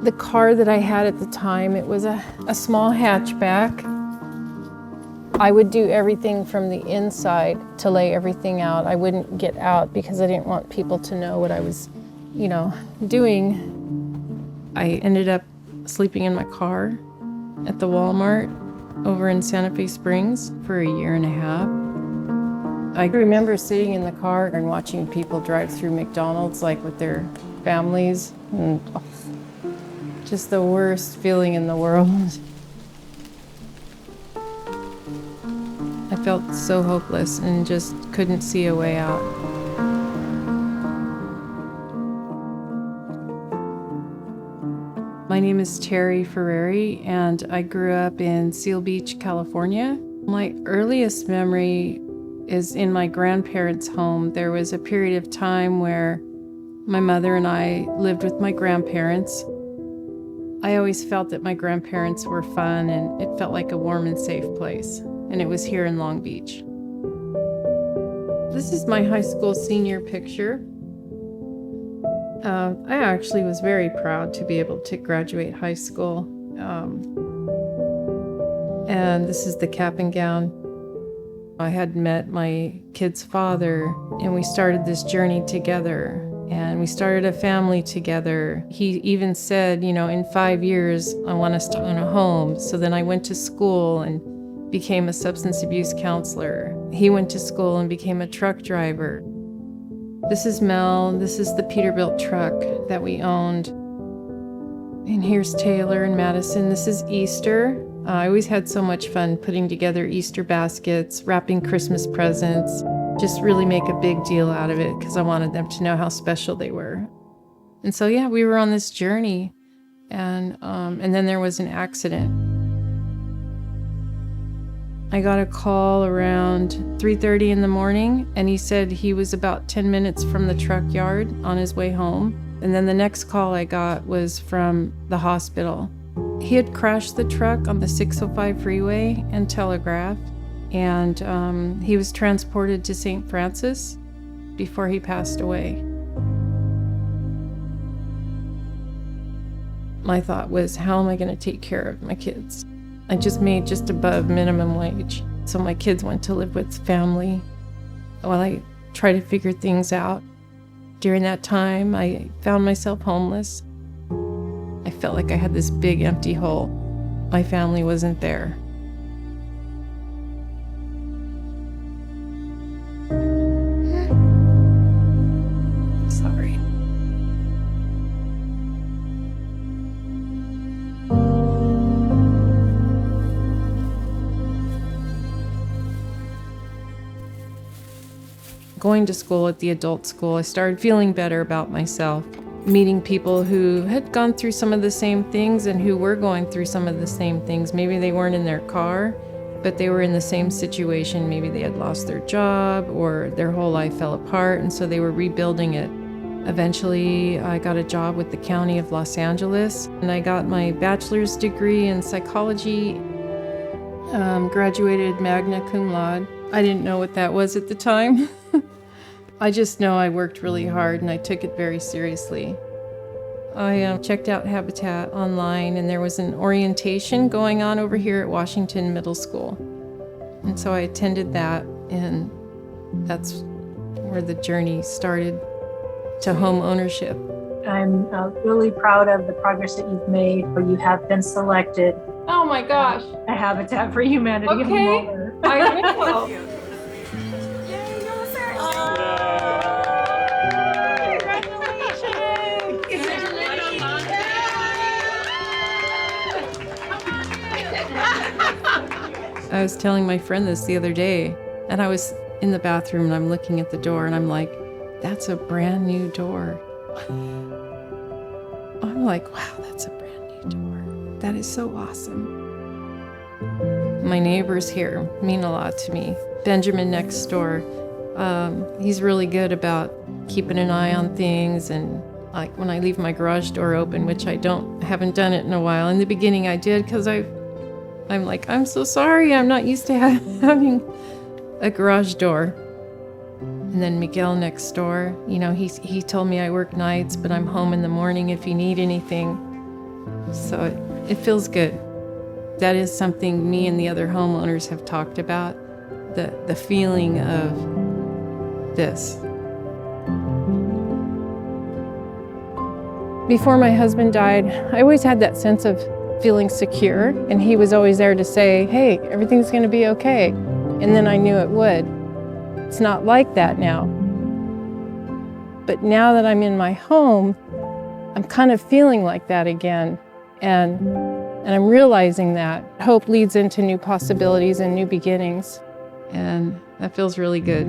The car that I had at the time, it was a small hatchback. I would do everything from the inside to lay everything out. I wouldn't get out because I didn't want people to know what I was, doing. I ended up sleeping in my car at the Walmart over in Santa Fe Springs for 1.5 years. I remember sitting in the car and watching people drive through McDonald's like with their families, and just the worst feeling in the world. I felt so hopeless and just couldn't see a way out. My name is Teri Ferrari, and I grew up in Seal Beach, California. My earliest memory is in my grandparents' home. There was a period of time where my mother and I lived with my grandparents. I always felt that my grandparents were fun, and it felt like a warm and safe place. And it was here in Long Beach. This is my high school senior picture. I actually was very proud to be able to graduate high school. And this is the cap and gown. I had met my kid's father, and we started this journey together. And we started a family together. He even said, in 5 years, I want us to own a home. So then I went to school and became a substance abuse counselor. He went to school and became a truck driver. This is Mel. This is the Peterbilt truck that we owned. And here's Taylor and Madison. This is Easter. I always had so much fun putting together Easter baskets, wrapping Christmas presents, just really make a big deal out of it because I wanted them to know how special they were. And so, we were on this journey, and then there was an accident. I got a call around 3:30 in the morning, and he said he was about 10 minutes from the truck yard on his way home. And then the next call I got was from the hospital. He had crashed the truck on the 605 freeway and Telegraph, and he was transported to St. Francis before he passed away. My thought was, how am I going to take care of my kids? I just made just above minimum wage. So my kids went to live with family while I tried to figure things out. During that time, I found myself homeless. I felt like I had this big empty hole. My family wasn't there. Sorry. Going to school at the adult school, I started feeling better about myself, meeting people who had gone through some of the same things and who were going through some of the same things. Maybe they weren't in their car, but they were in the same situation. Maybe they had lost their job or their whole life fell apart, and so they were rebuilding it. Eventually, I got a job with the County of Los Angeles, and I got my bachelor's degree in psychology, graduated magna cum laude. I didn't know what that was at the time. I just know I worked really hard and I took it very seriously. I checked out Habitat online, and there was an orientation going on over here at Washington Middle School. And so I attended that, and that's where the journey started to home ownership. I'm really proud of the progress that you've made, where you have been selected. Oh my gosh. A Habitat for Humanity homeowner. I will. I was telling my friend this the other day, and I was in the bathroom and I'm looking at the door and I'm like, that's a brand new door. I'm like, wow, that's a brand new door. That is so awesome. My neighbors here mean a lot to me. Benjamin next door, he's really good about keeping an eye on things, and like when I leave my garage door open, which I haven't done it in a while. In the beginning I did because I'm like, I'm so sorry, I'm not used to having a garage door. And then Miguel next door, he told me I work nights, but I'm home in the morning if you need anything. So it feels good. That is something me and the other homeowners have talked about, the feeling of this. Before my husband died, I always had that sense of feeling secure, and he was always there to say, hey, everything's going to be okay. And then I knew it would. It's not like that now. But now that I'm in my home, I'm kind of feeling like that again. And I'm realizing that hope leads into new possibilities and new beginnings. And that feels really good.